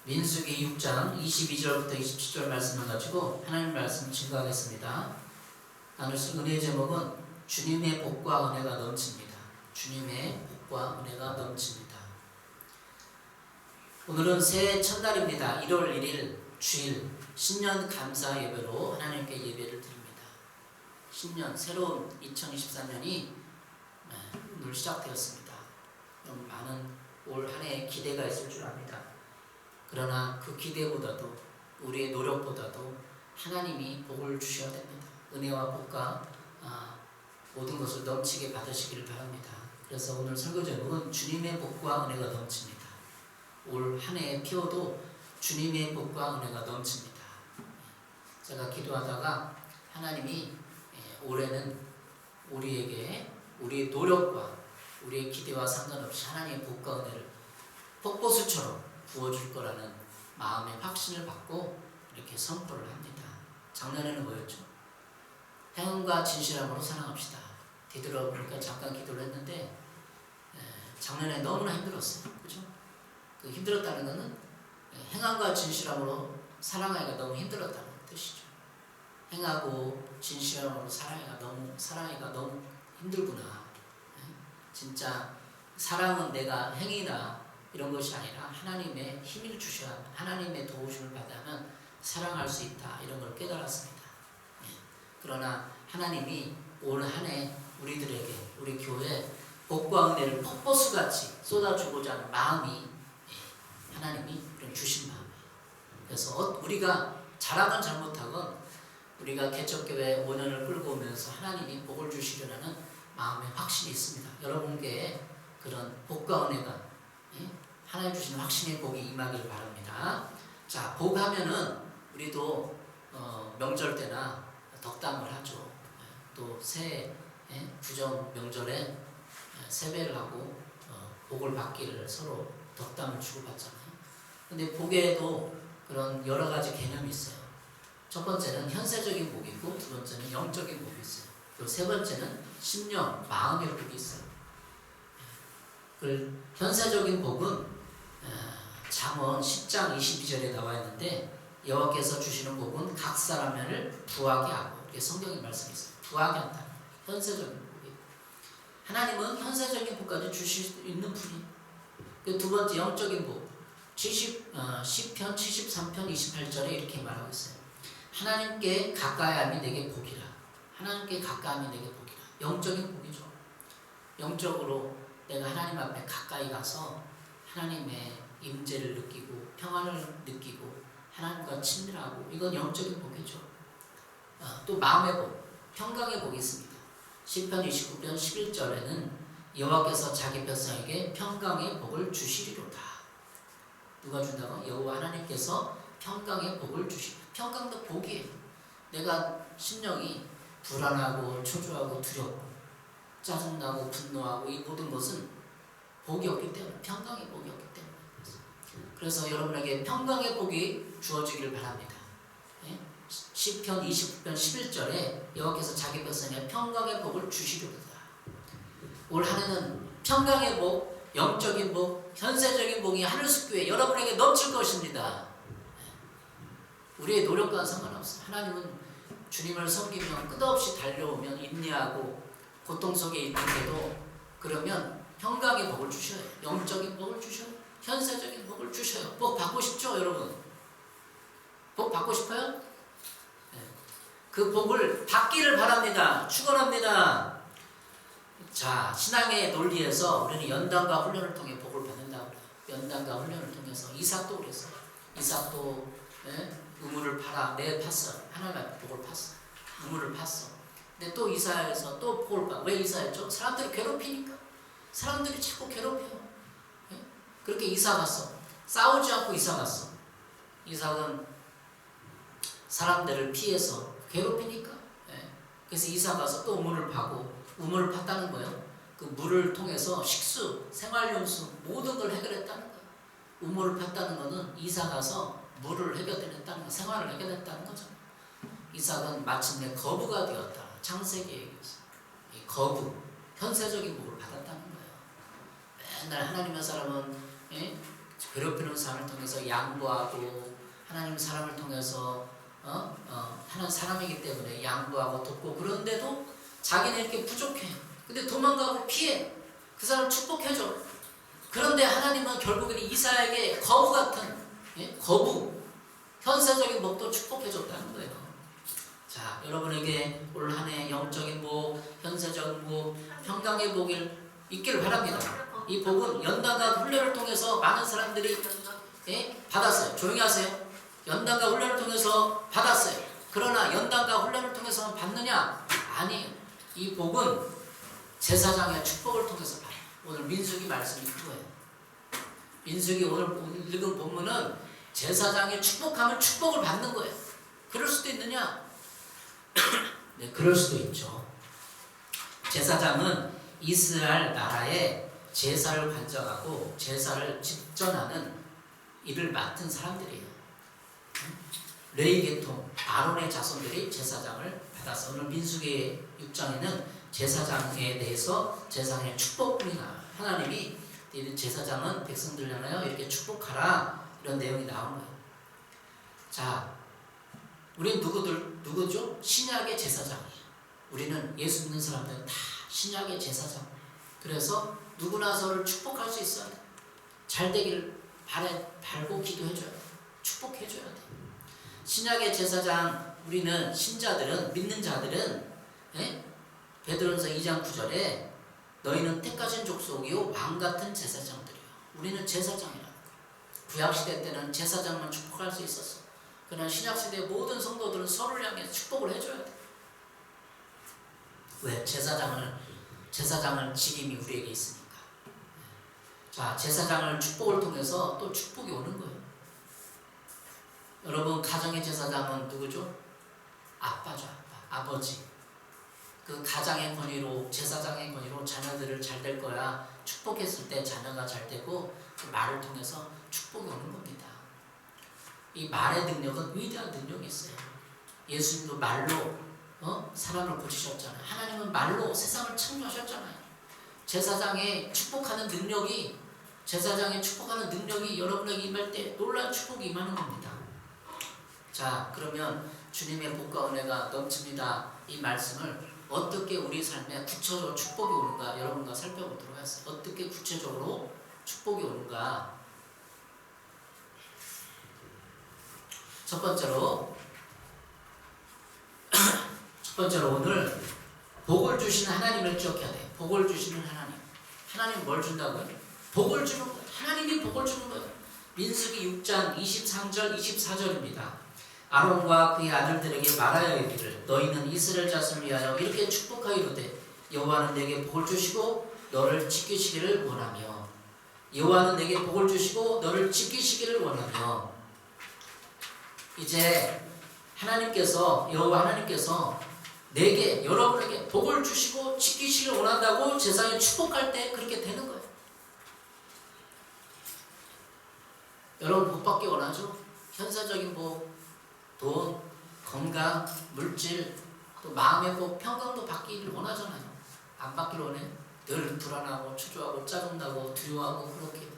민수기 6장 22절부터 27절 말씀을 가지고 하나님 말씀을 증거하겠습니다. 나눌 은혜의 제목은 주님의 복과 은혜가 넘칩니다. 주님의 복과 은혜가 넘칩니다. 오늘은 새해 첫날입니다. 1월 1일 주일 신년 감사 예배로 하나님께 예배를 드립니다. 신년 새로운 2023년이 오늘 시작되었습니다. 너무 많은 올 한 해에 기대가 있을 줄 압니다. 그러나 그 기대보다도 우리의 노력보다도 하나님이 복을 주셔야 됩니다. 은혜와 복과 모든 것을 넘치게 받으시기를 바랍니다. 그래서 오늘 설교 제목은 주님의 복과 은혜가 넘칩니다. 올 한 해에 피워도 주님의 복과 은혜가 넘칩니다. 제가 기도하다가 하나님이 올해는 우리에게 우리의 노력과 우리의 기대와 상관없이 하나님의 복과 은혜를 폭포수처럼 부어줄 거라는 마음의 확신을 받고 이렇게 선포를 합니다. 작년에는 뭐였죠? 행운과 진실함으로 사랑합시다. 뒤돌아보니까 잠깐 기도를 했는데 작년에 너무나 힘들었어요. 그죠? 그 힘들었다는 것은 행함과 진실함으로 사랑하기가 너무 힘들었다는 뜻이죠. 행하고 진실함으로 사랑하기가 너무 힘들구나. 진짜 사랑은 내가 행위나 이런 것이 아니라 하나님의 힘을 주셔야, 하나님의 도우심을 받으면 사랑할 수 있다, 이런 걸 깨달았습니다. 그러나 하나님이 올 한 해 우리들에게, 우리 교회에 복과 은혜를 폭포수같이 쏟아주고자 하는 마음이 하나님이 주신 마음이에요. 그래서 우리가 잘하건 잘못하건 우리가 개척교회 5년을 끌고 오면서 하나님이 복을 주시려는 마음의 확신이 있습니다. 여러분께 그런 복과 은혜가, 하나님 주신 확신의 복이 임하기를 바랍니다. 자, 복하면은 우리도 명절 때나 덕담을 하죠. 또 새해 구정 명절에 세배를 하고 복을 받기를 서로 덕담을 주고받잖아요. 근데 복에도 그런 여러 가지 개념이 있어요. 첫 번째는 현세적인 복이 있고, 두 번째는 영적인 복이 있어요. 그리고 세 번째는 심령, 마음의 복이 있어요. 그 현세적인 복은 잠언 10장 22절에 나와 있는데, 여호와께서 주시는 복은 각 사람을 부하게 하고, 이렇게 성경의 말씀이 있어요. 부하게 한다. 현세적인 복이. 하나님은 현세적인 복까지 주실 수 있는 분이. 그 두 번째 영적인 복. 시편 73편 28절에 이렇게 말하고 있어요. 하나님께 가까이함이 내게 복이라. 하나님께 가까이함이 내게 복이라. 영적인 복이죠. 영적으로 내가 하나님 앞에 가까이 가서 하나님의 임재를 느끼고 평안을 느끼고 하나님과 친밀하고, 이건 영적인 복이죠. 또 마음의 복, 평강의 복이 있습니다. 시편 29편 11절에는 여호와께서 자기 백성에게 평강의 복을 주시리로다. 누가 준다고? 여호와 하나님께서 평강의 복을 주시리로다. 평강도 복이에요. 내가 심령이 불안하고 초조하고 두렵고 짜증나고 분노하고 이 모든 것은 복이 없기 때문에, 평강의 복이 없기 때문에. 그래서 여러분에게 평강의 복이 주어지기를 바랍니다. 시편 29편 11절에 여호와께서 자기 백성에게 평강의 복을 주시리로다. 올 한 해는 평강의 복, 영적인 복, 현세적인 복이 하늘숲교회 여러분에게 넘칠 것입니다. 우리의 노력과는 상관없어요. 하나님은 주님을 섬기면 끝없이 달려오면 인내하고 고통 속에 있는데도, 그러면 평강의 복을 주셔요. 영적인 복을 주셔요. 현세적인 복을 주셔요. 복 받고 싶죠, 여러분? 복 받고 싶어요? 그 복을 받기를 바랍니다. 축원합니다. 자, 신앙의 논리에서 우리는 연단과 훈련을 통해 복을 받는다고 그래요. 연단과 훈련을 통해서. 이삭도 그랬어요. 이삭도 우물을 파라. 내 팠어. 하나님 앞에 복을 팠어. 우물을 팠어. 근데 또 이사야에서 또 복을 받. 왜 이사야죠? 사람들이 괴롭히니까. 사람들이 자꾸 괴롭혀요. 그렇게 이사 갔어. 싸우지 않고 이사 갔어. 이삭은 사람들을 피해서 괴롭히니까. 그래서 이사 가서 또 우물을 파고, 우물을 팠다는 거예요. 그 물을 통해서 식수, 생활용수 모든 걸 해결했다는 거예요. 우물을 팠다는 거는 이사 가서 물을 해결했다는 거, 생활을 해결했다는 거죠. 이삭은 마침내 거부가 되었다. 창세기에 얘기했어요. 이 거부, 현세적인 복을 받았다는 거예요. 맨날 하나님의 사람은 괴롭히는 사람을 통해서 양보하고 하나님 사람을 통해서 하는 사람이기 때문에 양보하고 돕고 그런데도 자기는 이렇게 부족해. 근데 도망가고 피해. 그 사람 축복해줘. 그런데 하나님은 결국에는 이사야에게 거부 같은 거부 현세적인 복도 축복해줬다는 거예요. 자, 여러분에게 올 한 해 영적인 복, 현세적인 복, 평강의 복을 있기를 바랍니다. 이 복은 연단과 훈련을 통해서 많은 사람들이 받았어요. 조용히 하세요. 연단과 훈련을 통해서 받았어요. 그러나 연단과 훈련을 통해서만 받느냐? 아니에요. 이 복은 제사장의 축복을 통해서 받아요. 오늘 민수기 말씀이 그거예요. 민수기 오늘 읽은 본문은 제사장의 축복하면 축복을 받는 거예요. 그럴 수도 있느냐? 네, 그럴 수도 있죠. 제사장은 이스라엘 나라의 제사를 관장하고 제사를 집전하는 일을 맡은 사람들이에요. 레위 계통 아론의 자손들이 제사장을 받았어. 오늘 민수기 6장에는 제사장에 대해서 제사장의 축복뿐이 나와요. 하나님이 제사장은 백성들 향하여 이렇게 축복하라 이런 내용이 나온 거예요. 자, 우린 누구죠? 신약의 제사장이에요. 우리는 예수 믿는 사람들은 다 신약의 제사장. 그래서 누구나 서로를 축복할 수 있어야 돼. 잘 되기를 바라고 기도해줘야 돼. 축복해줘야 돼. 신약의 제사장 우리는 신자들은 믿는 자들은 베드로전서 2장 9절에 너희는 택하신 족속이요 왕같은 제사장들이요. 우리는 제사장이라는 거예요. 구약시대 때는 제사장만 축복할 수 있었어. 그러나 신약시대의 모든 성도들은 서로를 향해 축복을 해줘야 돼. 왜? 제사장을 직임이 우리에게 있으니까. 자, 제사장을 축복을 통해서 또 축복이 오는 거예요. 여러분, 가정의 제사장은 누구죠? 아빠죠. 아버지. 그 가장의 권위로, 제사장의 권위로 자녀들을 잘 될 거야 축복했을 때 자녀가 잘 되고 그 말을 통해서 축복이 오는 겁니다. 이 말의 능력은 위대한 능력이 있어요. 예수님도 말로 사람을 고치셨잖아요. 하나님은 말로 세상을 창조하셨잖아요. 제사장의 축복하는 능력이 여러분에게 임할 때 놀라운 축복이 임하는 겁니다. 자, 그러면 주님의 복과 은혜가 넘칩니다. 이 말씀을 어떻게 우리 삶에 구체적으로 축복이 오는가 여러분과 살펴보도록 하겠습니다. 어떻게 구체적으로 축복이 오는가. 첫 번째로 오늘 복을 주시는 하나님을 기억해야 돼요. 복을 주시는 하나님. 하나님 뭘 준다고요? 복을 주는 거예요. 하나님이 복을 주는 거예요. 민수기 6장 23절 24절입니다. 아론과 그의 아들들에게 말하여 이르기를 너희는 이스라엘 자손을 위하여 이렇게 축복하이로되 여호와는 내게 복을 주시고 너를 지키시기를 원하며 여호와는 내게 복을 주시고 너를 지키시기를 원하며. 이제 여호와 하나님께서 내게 여러분에게 복을 주시고 지키시기를 원한다고 제사장이 축복할 때 그렇게 되는 거예요. 여러분 복 받기 원하죠? 현세적인 복, 돈, 건강, 물질, 또 마음의 복, 평강도 받기를 원하잖아요. 안 받기를 원해요? 늘 불안하고 초조하고 짜증나고 두려워하고 그렇게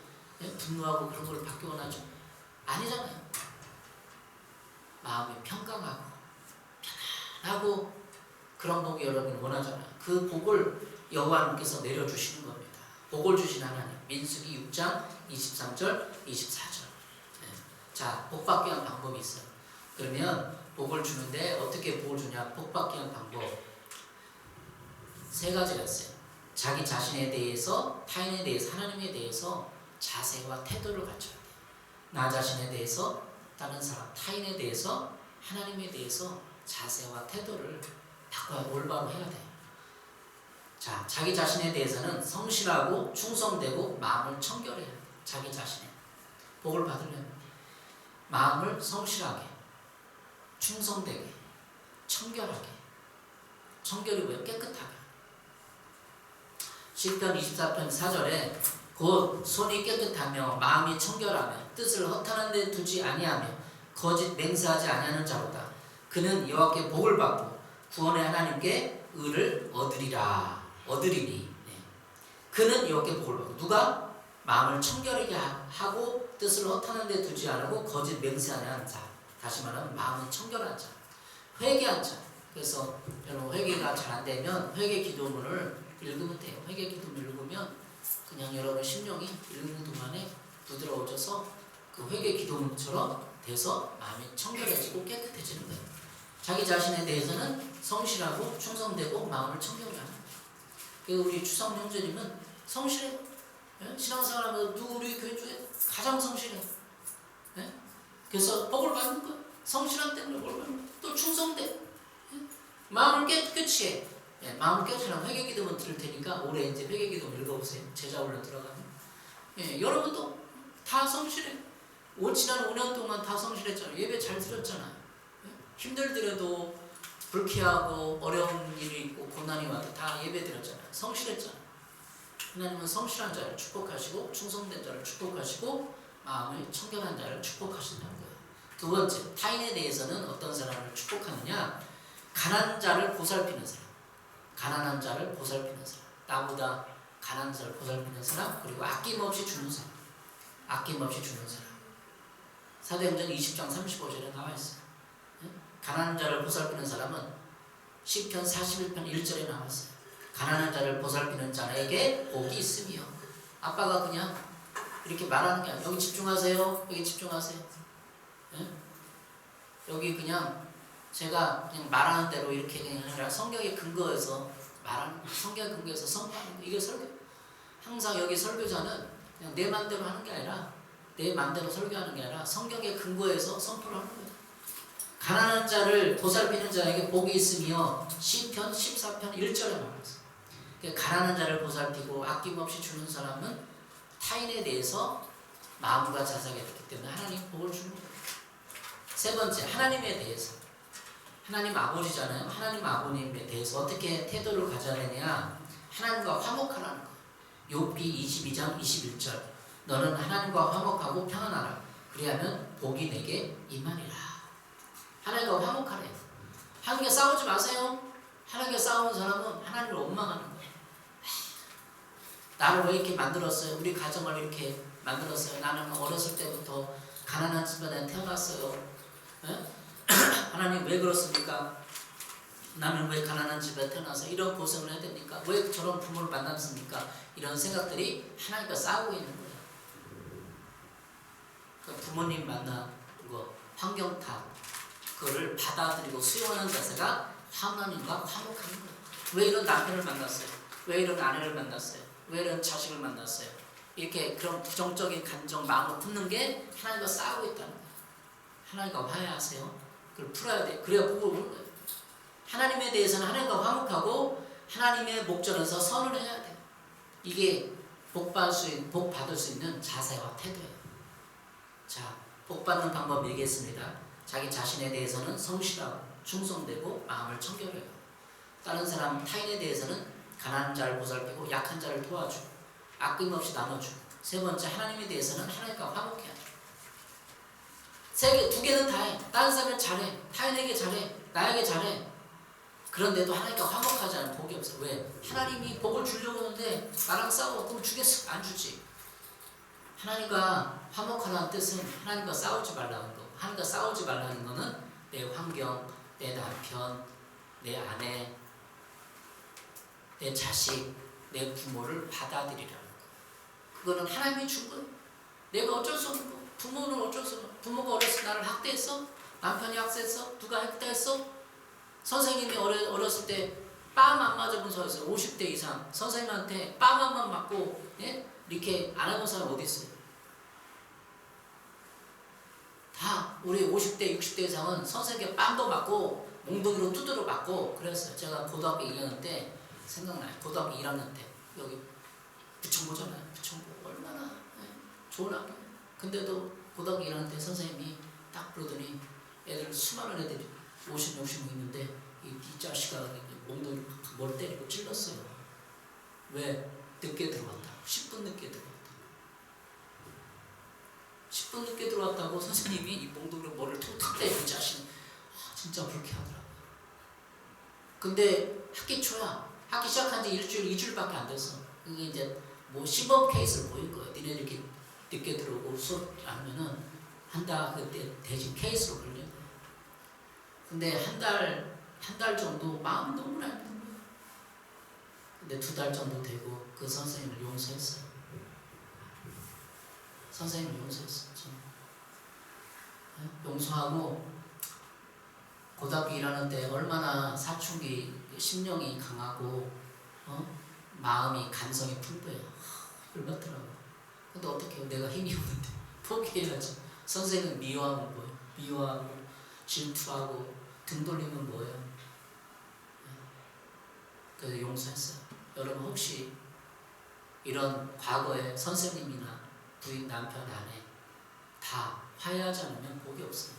분노하고 그런 걸 받기 원하죠? 아니잖아요. 마음이 평강하고 편안하고 그런 복이 여러분이 원하잖아요. 그 복을 여호와 하나님께서 내려주시는 겁니다. 복을 주신 하나님. 민수기 6장 23절 24절. 자, 복 받기 위한 방법이 있어요. 그러면 복을 주는데 어떻게 복을 주냐? 복 받기 위한 방법 세 가지가 있어요. 자기 자신에 대해서, 타인에 대해서, 하나님에 대해서 자세와 태도를 갖춰야 돼요. 나 자신에 대해서, 다른 사람, 타인에 대해서, 하나님에 대해서 자세와 태도를 바꿔야 올바로 해야 돼요. 자, 자기 자신에 대해서는 성실하고 충성되고 마음을 청결해야 돼요. 자기 자신에 복을 받으려면 마음을 성실하게, 충성되게, 청결하게. 청결이 뭐예요? 깨끗하게. 시편 24편 4절에 곧 손이 깨끗하며 마음이 청결하며 뜻을 허탄한 데 두지 아니하며 거짓 맹세하지 아니하는 자로다. 그는 여호와께 복을 받고 구원의 하나님께 의를 얻으리니. 네. 그는 여호와께 복을 받고. 누가? 마음을 청결하게 하고 뜻을 허탄한 데 두지 않고 거짓 맹세하는 자. 다시 말하면 마음은 청결한 자. 회개한 자. 그래서 여러분 회개가 잘 안 되면 회개 기도문을 읽으면 돼요. 회개 기도문을 읽으면 그냥 여러분 심령이 읽는 동안에 부드러워져서 그 회개 기도문처럼 돼서 마음이 청결해지고 깨끗해지는 거예요. 자기 자신에 대해서는 성실하고 충성되고 마음을 청결히 하는 거예요. 그래서 우리 추성 형제님은 성실해요. 예? 신앙생활하면서 누구 우리 교회 중에 가장 성실해요. 예? 그래서 복을 받는 거예요. 성실함 때문에 복을 받는 거예요. 또 충성돼. 예? 마음을 깨끗이 해. 예, 마음을 깨끗이 하면 회개기도문 들을 테니까 올해 이제 회개기도문 읽어보세요. 제자훈련 들어가면. 예, 여러분도 다 성실해. 지난 5년 동안 다 성실했잖아요. 예배 잘 드렸잖아요. 예? 힘들더라도 불쾌하고 어려운 일이 있고 고난이 와도 다 예배 드렸잖아요. 성실했잖아요. 하나님은 성실한 자를 축복하시고 충성된 자를 축복하시고 마음을 청결한 자를 축복하신다는 거예요. 두 번째, 타인에 대해서는 어떤 사람을 축복하느냐? 가난한 자를 보살피는 사람. 가난한 자를 보살피는 사람. 나보다 가난한 자를 보살피는 사람. 그리고 아낌없이 주는 사람. 아낌없이 주는 사람. 사도행전 20장 35절에 나와 있어요. 가난한 자를 보살피는 사람은 시편 41편 1절에 나와 있어요. 가난한 자를 보살피는 자에게 복이 있으며. 아빠가 그냥 이렇게 말하는 게 아니라 여기 집중하세요. 여기 집중하세요. 예? 여기 그냥 제가 그냥 말하는 대로 이렇게 그냥 아니라 성경의 근거에서 말하는 성경의 근거에서 선포하는 거. 이게 설교. 항상 여기 설교자는 그냥 내 마음대로 하는 게 아니라 내 마음대로 설교하는 게 아니라 성경의 근거에서 선포를 하는 거예요. 가난한 자를 보살피는 자에게 복이 있으며 시편 14편 1절에 말했어요. 가난한 자를 보살피고 아낌없이 주는 사람은 타인에 대해서 마음과 자세가 있기 때문에 하나님 복을 주는 거예요. 세 번째, 하나님에 대해서. 하나님 아버지잖아요. 하나님 아버님에 대해서 어떻게 태도를 가져야 되냐? 하나님과 화목하라는 거예요. 욥기 22장 21절. 너는 하나님과 화목하고 평안하라. 그리하면 복이 내게 임하리라. 하나님과 화목하래. 하나님과 싸우지 마세요. 하나님과 싸우는 사람은 하나님을 원망하는 거예요. 나를 왜 이렇게 만들었어요? 우리 가정을 이렇게 만들었어요. 나는 어렸을 때부터 가난한 집안에 태어났어요. 하나님 왜 그렇습니까? 나는 왜 가난한 집에 태어나서 이런 고생을 해야 됩니까? 왜 저런 부모를 만났습니까? 이런 생각들이 하나님과 싸우고 있는 거예요. 그 부모님 만나고 환경 탓 그거를 받아들이고 수용하는 자세가 하나님과 화목하는 거예요. 왜 이런 남편을 만났어요? 왜 이런 아내를 만났어요? 왜 이런 자식을 만났어요? 이렇게 그런 부정적인 감정, 마음을 품는 게 하나님과 싸우고 있다는 거예요. 하나님과 화해하세요. 그걸 풀어야 돼. 그래야 복을 오는 거예요. 하나님에 대해서는 하나님과 화목하고 하나님의 목전에서 선을 해야 돼요. 이게 복 받을 수 있는 자세와 태도예요. 자, 복 받는 방법 얘기했습니다. 자기 자신에 대해서는 성실하고 충성되고 마음을 청결해요. 다른 사람 타인에 대해서는 가난한 자를 보살피고 약한 자를 도와주고 아낌없이 나눠주고. 세 번째, 하나님에 대해서는 하나님과 화목해야 돼요. 두 개는 다 해. 다른 사람은 잘해. 타인에게 잘해. 나에게 잘해. 그런데도 하나님과 화목하지 않으면 복이 없어요. 왜? 하나님이 복을 주려고 하는데 나랑 싸워. 그럼 주겠어? 안 주지. 하나님과 화목하라는 뜻은 하나님과 싸우지 말라는 거. 하나님과 싸우지 말라는 거는 내 환경, 내 남편, 내 아내, 내 자식, 내 부모를 받아들이라는 거. 그거는 하나님이 준 거예요. 내가 어쩔 수 없는 거. 부모는 어쩔 수 없는 거. 부모가 어렸을 때 나를 학대했어? 남편이 학대했어? 누가 학대했어? 선생님이 어렸을 때 뺨 안 맞아본 사람 있어요. 50대 이상 선생님한테 뺨 한 번 맞고 이렇게 안 해본 사람 어디 있어요? 다 우리 50대 60대 이상은 선생님께 뺨도 맞고 몽둥이로 두드려 맞고 그랬어요. 제가 고등학교 1학년 때 생각나요. 고등학교 1학년 때 여기 부천고잖아요. 부천고 얼마나 좋은 학교. 근데도 고등학교 1학년 때 선생님이 딱 부르더니 애들 수많은 애들이 50, 60명 있는데 이 자식아 몽둥이로 머리 때리고 찔렀어요. 왜? 늦게 들어왔다. 10분 늦게 들어왔다. 10분 늦게 들어왔다고 선생님이 이 몽둥이로 머리를 툭툭 때리고 자식 진짜 불쾌하더라고요. 근데 학기 초야. 학기 시작한 지 일주일, 2주일밖에 안 됐어. 이게 이제 뭐 시범 케이스를 보일 거예요. 니네 이렇게 늦게 들어오고 수업 안 하면은 한다 그때 대신 케이스로 걸려요. 근데 한 달 정도 마음이 너무나 힘든 거예요. 근데 2달 정도 되고 그 선생님을 용서했어요. 선생님을 용서했어요. 저는. 용서하고 고등학교 일하는데 얼마나 사춘기 심령이 강하고 마음이 감성이 풍부해요. 열받더라고. 근데 어떻게 해요? 내가 힘이 없는데 포기해야지. 선생님 미워하면 뭐예요? 미워하고 질투하고 등 돌리면 뭐예요? 그래서 용서했어요. 여러분 혹시 이런 과거에 선생님이나 부인, 남편, 아내 다 화해하지 않으면 복이 없어요.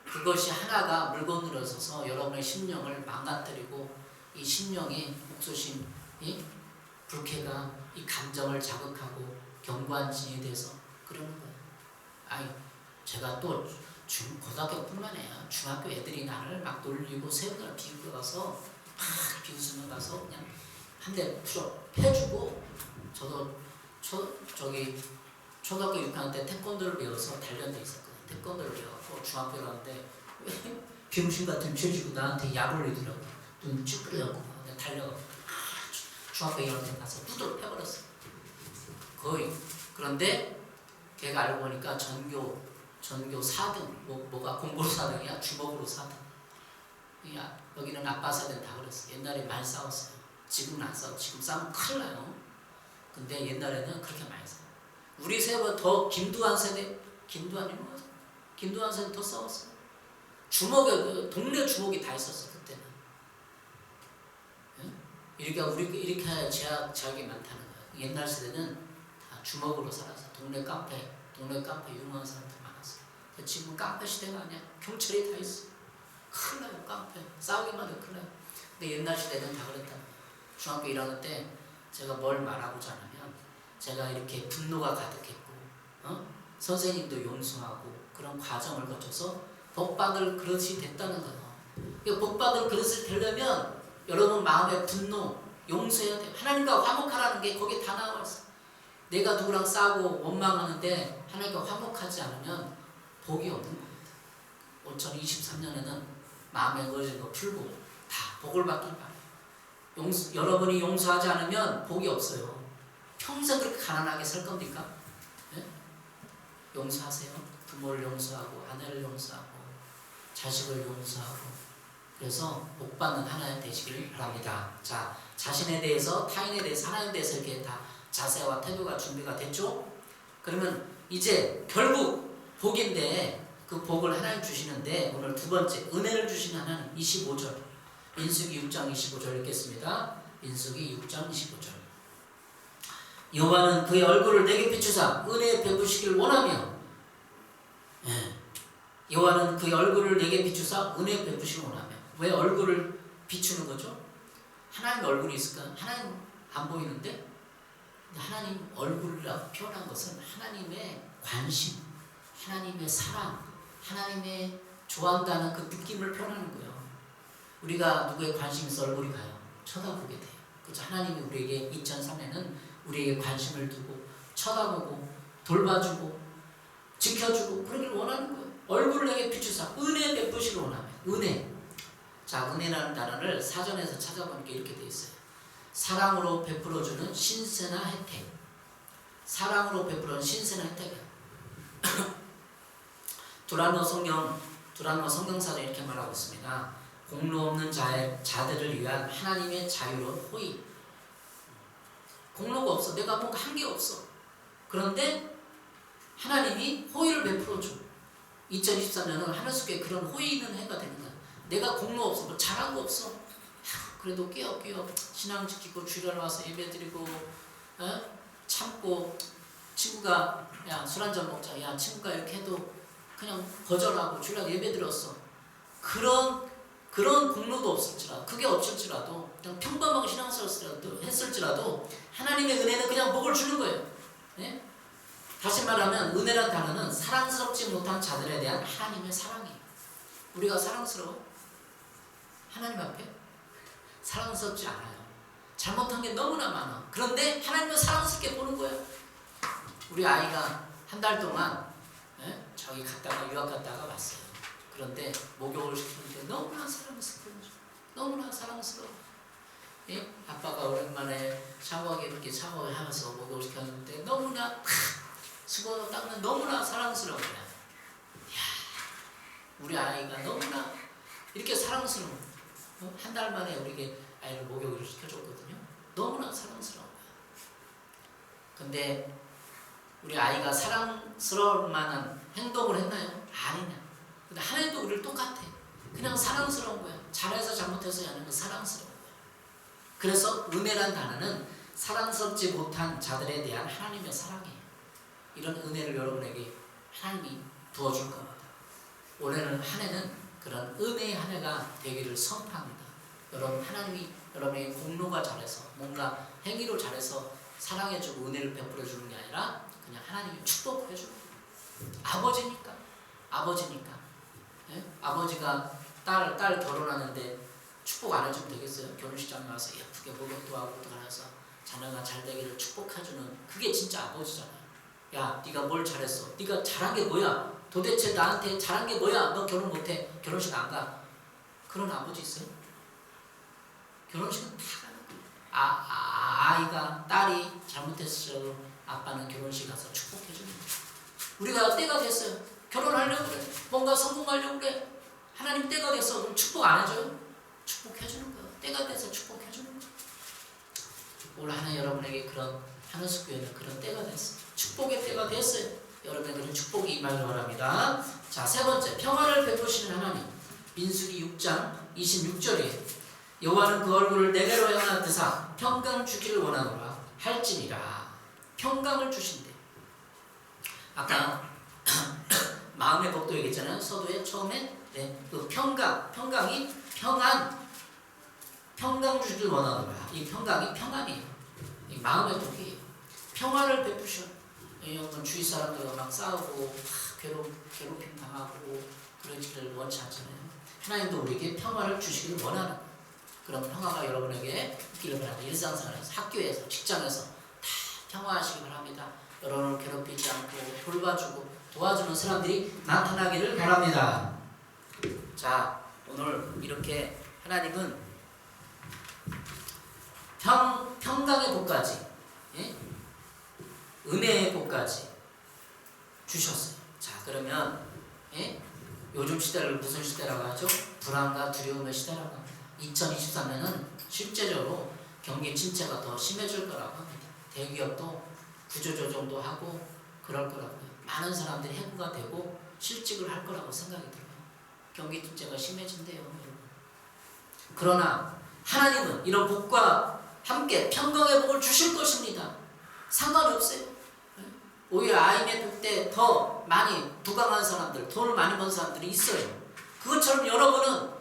그것이 하나가 물건으로 서서 여러분의 심령을 망가뜨리고 이 심령이 목소심이 불쾌가 이 감정을 자극하고 견고한진이 돼서 그러는 거예요. 아니 제가 또 고등학교뿐만 아니라 중학교 애들이 나를 막 놀리고 새우날 비우고 가서 막 비웃으며 가서 그냥 한 대 패주고 저도 초등학교 6학년 때 태권도를 배워서 단련돼 있었거든요. 태권도를 배워서 중학교 갔는데 병신 같은 죄지고 나한테 약 올리더라고요. 눈 찌푸려갖고 달려가고 중학교 2학년 때 가서 두드러 패버렸어. 거의. 그런데 걔가 알고 보니까 전교 4등 뭐가 공부로 4등이야? 주먹으로 4등. 야, 여기는 아빠 세대는 다 그랬어. 옛날에 많이 싸웠어요. 지금은 안 싸워. 지금 싸우면 큰일 나요. 근데 옛날에는 그렇게 많이 싸워. 우리 세대보다 더 김두한 세대, 김두한 세대 더 싸웠어요. 주먹에 동네 주먹이 다 있었어 그때는. 이렇게 제약이 많다는 거예요. 옛날 세대는 다 주먹으로 살았어. 동네 깡패 유명한 사람들 많았어. 지금 깡패 시대가 아니야. 경찰이 다 있어. 큰일 나요. 깡패 싸우기만 해도 큰일 나요. 근데 옛날 시대는 다 그랬다. 중학교 1학년 때 제가 뭘 말하고자 하냐면 제가 이렇게 분노가 가득했고 선생님도 용서하고 그런 과정을 거쳐서 복받을 그릇이 됐다는 거예요. 복받을 그릇이 되려면 여러분 마음의 분노 용서해야 돼요. 하나님과 화목하라는 게 거기에 다 나와 있어. 내가 누구랑 싸우고 원망하는데 하나님과 화목하지 않으면 복이 없는 겁니다. 2023년에는 마음의 의지는 거 풀고 다 복을 받길 바라요. 여러분이 용서하지 않으면 복이 없어요. 평생 그렇게 가난하게 살 겁니까? 네? 용서하세요. 부모를 용서하고 아내를 용서하고 자식을 용서하고 그래서 복받는 하나님 되시길 바랍니다. 자, 자신에 대해서 타인에 대해서 하나님에 대해서 이렇게 다 자세와 태도가 준비가 됐죠? 그러면 이제 결국 복인데 그 복을 하나님 주시는데 오늘 두 번째 은혜를 주시는 하나님 25절 민수기 6장 25절 읽겠습니다. 민수기 6장 25절 여호와는 그의 얼굴을 내게 비추사 은혜 베푸시길 원하며 여호와는 그의 얼굴을 내게 비추사 은혜 베푸시길 원하며 왜 얼굴을 비추는 거죠? 하나님 얼굴이 있을까? 하나님 안 보이는데 하나님 얼굴이라고 표현한 것은 하나님의 관심, 하나님의 사랑, 하나님의 좋아한다는 그 느낌을 표현하는 거예요. 우리가 누구의 관심이 있어 얼굴이 가요. 쳐다보게 돼요. 그래서 하나님이 우리에게 2003년에는 우리에게 관심을 두고 쳐다보고 돌봐주고 지켜주고 그러길 원하는 거예요. 얼굴을 내게 비추사 은혜 베푸시길 원하며 은혜. 자, 은혜라는 단어를 사전에서 찾아보니까 이렇게 되어 있어요. 사랑으로 베풀어주는 신세나 혜택. 사랑으로 베풀어주는 신세나 혜택. 두란노 성경사는 이렇게 말하고 있습니다. 공로 없는 자들을 위한 하나님의 자유로운 호의. 공로가 없어. 내가 뭔가 한 게 없어. 그런데 하나님이 호의를 베풀어줘. 2023년은 하늘속에 그런 호의 있는 해가 되는 거야. 내가 공로 없어. 뭐 잘한 거 없어. 그래도 끼어 신앙 지키고 주일날 와서 예배드리고 참고 친구가 야 술 한잔 먹자. 야 친구가 이렇게 해도 그냥 거절하고 주일날 예배드렸어. 그런 공로도 없을지라도 그게 없을지라도 그냥 평범하게 신앙스럽게 했을지라도 하나님의 은혜는 그냥 복을 주는 거예요. 네? 다시 말하면 은혜란 단어는 사랑스럽지 못한 자들에 대한 하나님의 사랑이에요. 우리가 사랑스러워? 하나님 앞에? 사랑스럽지 않아요. 잘못한 게 너무나 많아. 그런데 하나님은 사랑스럽게 보는 거야. 우리 아이가 한 달 동안 저기 갔다가 유학 갔다가 왔어요. 그런데 목욕을 시키는데 너무나 사랑스러워. 너무나 사랑스러워. 예? 아빠가 오랜만에 샤워하게 이렇게 샤워를 하면서 목욕을 시켰는데 너무나 수건으로 닦는 너무나 사랑스러운 거야. 이야, 우리 아이가 너무나 이렇게 사랑스러워. 한 달 만에 우리 아이를 목욕을 시켜줬거든요. 너무나 사랑스러운 거야. 근데 우리 아이가 사랑스러울 만한 행동을 했나요? 아니냐. 근데 하나님도 우리를 똑같아. 그냥 사랑스러운 거야. 잘해서 잘못해서 하는 건 사랑스러운 거야. 그래서 은혜란 단어는 사랑스럽지 못한 자들에 대한 하나님의 사랑이에요. 이런 은혜를 여러분에게 하나님이 부어줄 겁니다. 올해는 한 해는 그런 은혜의 한 해가 되기를 선포합니다. 여러분, 하나님이 여러분에게 공로가 잘해서 뭔가 행위로 잘해서 사랑해주고 은혜를 베풀어주는 게 아니라 그냥 하나님이 축복해주고, 아버지니까. 예? 아버지가 딸 결혼하는데 축복 안 해주면 되겠어요? 결혼식장에 와서 예쁘게 목욕도 하고 또 가서 자녀가 잘 되기를 축복해주는, 그게 진짜 아버지잖아요. 야, 네가 뭘 잘했어? 네가 잘한 게 뭐야? 도대체 나한테 잘한 게 뭐야? 너 결혼 못해? 결혼식 안 가? 그런 아버지 있어요? 결혼식은 다 가는 거예요. 아이가, 딸이 잘못했어도 아빠는 결혼식 가서 축복해주는 거예요. 우리가 때가 됐어요. 결혼하려고 그래. 뭔가 성공하려고 그래. 하나님 때가 됐어. 그럼 축복 안 해줘요? 축복해주는 거예요. 때가 돼서 축복해주는 거예요. 올 한 해 여러분에게 그런 하늘숲교회는 그런 때가 됐어요. 축복의 때가 됐어요. 여러분의 그런 축복이 임하기를 바랍니다. 자, 세 번째, 평화를 베푸시는 하나님. 민수기 6장 26절에 여호와는 그 얼굴을 내게로 향하여 드사 평강 주기를 원하노라 할지니라. 평강을 주신대. 아까 마음의 복도 얘기했잖아요. 서두에 처음에 그 평강이 평강 주기를 원하노라. 이 평강이 평안이에요. 이 마음의 복이에요. 평화를 베푸셔. 여러분, 주위 사람들과 막 싸우고 괴롭힘 당하고 그러지를 원치 않잖아요. 하나님도 우리에게 평화를 주시기를 원하는 거예요. 그런 평화가 여러분에게 있기를 바랍니다. 일상생활에서, 학교에서, 직장에서 다 평화하시기 바랍니다. 여러분을 괴롭히지 않고 돌봐주고 도와주는 사람들이 나타나기를 바랍니다. 자, 오늘 이렇게 하나님은 평강의 복까지, 예? 은혜의 복까지 주셨어요. 자, 그러면 요즘 시대를 무슨 시대라고 하죠? 불안과 두려움의 시대라고 합니다. 2023년은 실제적으로 경기 침체가 더 심해질 거라고 합니다. 대기업도 구조조정도 하고 그럴 거라고요. 많은 사람들이 해고가 되고 실직을 할 거라고 생각이 들어요. 경기 침체가 심해진대요, 여러분. 그러나 하나님은 이런 복과 함께 평강의 복을 주실 것입니다. 상관이 없어요. 오히려 IMF 때 더 많이 부강한 사람들, 돈을 많이 번 사람들이 있어요. 그것처럼 여러분은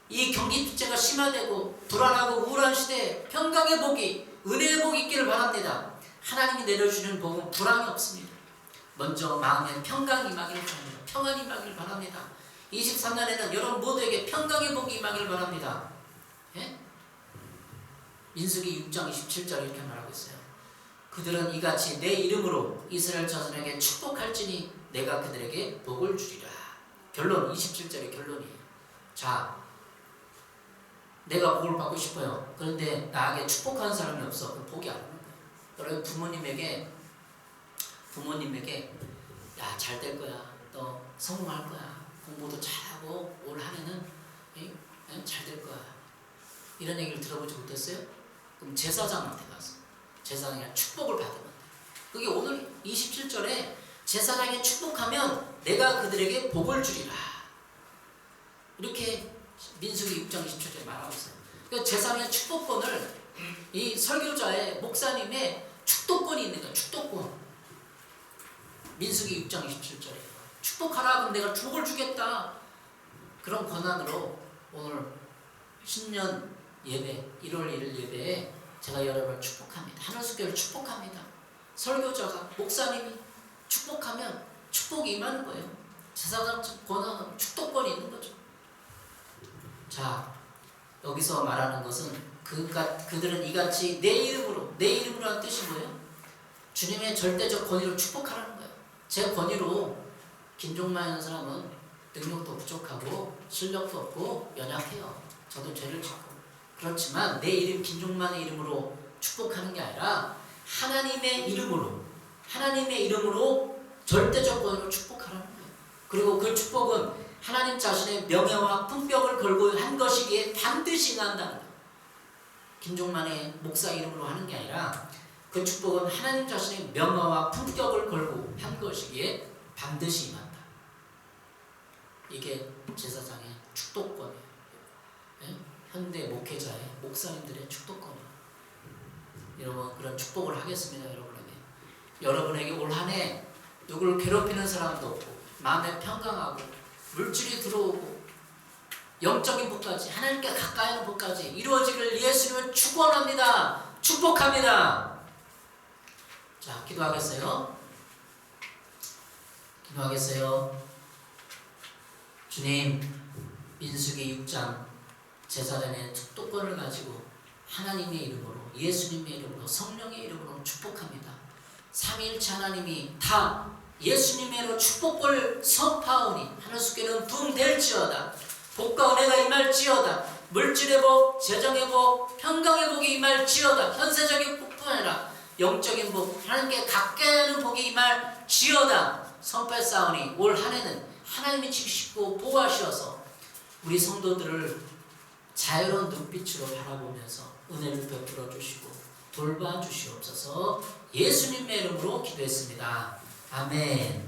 이 경기 침체가 심화되고 불안하고 우울한 시대에 평강의 복이, 은혜의 복이 있기를 바랍니다. 하나님이 내려주시는 복은 불안이 없습니다. 먼저 마음에 평강이 임하기를 바랍니다. 평안이 임하기를 바랍니다. 23년에는 여러분 모두에게 평강의 복이 임하기를 바랍니다. 예? 민수기 6장 27절 이렇게 말하고 있어요. 그들은 이같이 내 이름으로 이스라엘 자손에게 축복할지니 내가 그들에게 복을 주리라. 결론, 27절의 결론이에요. 자, 내가 복을 받고 싶어요. 그런데 나에게 축복하는 사람이 없어. 그럼 복이 안 오는 거예요. 여러분, 부모님에게 야, 잘 될 거야. 너 성공할 거야. 공부도 잘하고 올 한 해는 잘 될 거야. 이런 얘기를 들어보지 못했어요? 그럼 제사장한테 가서 제사장이 축복을 받으면 돼. 그게 오늘 27절에 제사장이 축복하면 내가 그들에게 복을 주리라. 이렇게 민수기 6장 27절에 말하고 있어요. 그러니까 제사장의 축복권을 이 설교자의 목사님의 축복권이 있는 거야. 축복권. 민수기 6장 27절에 축복하라. 그럼 내가 복을 주겠다. 그런 권한으로 오늘 신년 예배 1월 1일 예배에 제가 여러분을 축복합니다. 하늘숲교회를 축복합니다. 설교자가, 목사님이 축복하면 축복이 임하는 거예요. 제사장 권한은 축복권이 있는 거죠. 자, 여기서 말하는 것은 그들은 이같이 내 이름으로라는 뜻이 뭐예요? 주님의 절대적 권위로 축복하라는 거예요. 제 권위로 김종만 사람은 능력도 부족하고 실력도 없고 연약해요. 저도 죄를 짓고. 그렇지만 내 이름 김종만의 이름으로 축복하는 게 아니라 하나님의 이름으로 절대적 권위로 축복하라는 거예요. 그리고 그 축복은 하나님 자신의 명예와 품격을 걸고 한 것이기에 반드시 임한다는 거예요. 김종만의 목사 이름으로 하는 게 아니라 그 축복은 하나님 자신의 명예와 품격을 걸고 한 것이기에 반드시 임한다. 이게 제사장의 축도권이에요. 네? 현대 목회자의 목사님들의 축도권이에요. 여러분 그런 축복을 하겠습니다. 여러분에게 올 한 해 누구를 괴롭히는 사람도 없고 마음에 평강하고 물질이 들어오고 영적인 복까지 하나님께 가까이 하는 복까지 이루어지기를 예수님은 축원합니다. 축복합니다. 자, 기도하겠어요. 주님, 민수기 6장 제사장의 축도권을 가지고 하나님의 이름으로, 예수님의 이름으로, 성령의 이름으로 축복합니다. 삼위일체 하나님이 다 예수님의 이름으로 축복을 선포하오니 하늘수께는 붕댈지어다. 복과 은혜가 임할지어다. 물질의 복, 재정의 복, 평강의 복이 임할지어다. 현세적인 복뿐 아니라 영적인 복, 하나님께 가까이 하는 복이 임할지어다. 선포했사오니 올 한 해는 하나님이 지키시고 보호하셔서 우리 성도들을 자유로운 눈빛으로 바라보면서 은혜를 베풀어 주시고 돌봐 주시옵소서. 예수님의 이름으로 기도했습니다. 아멘.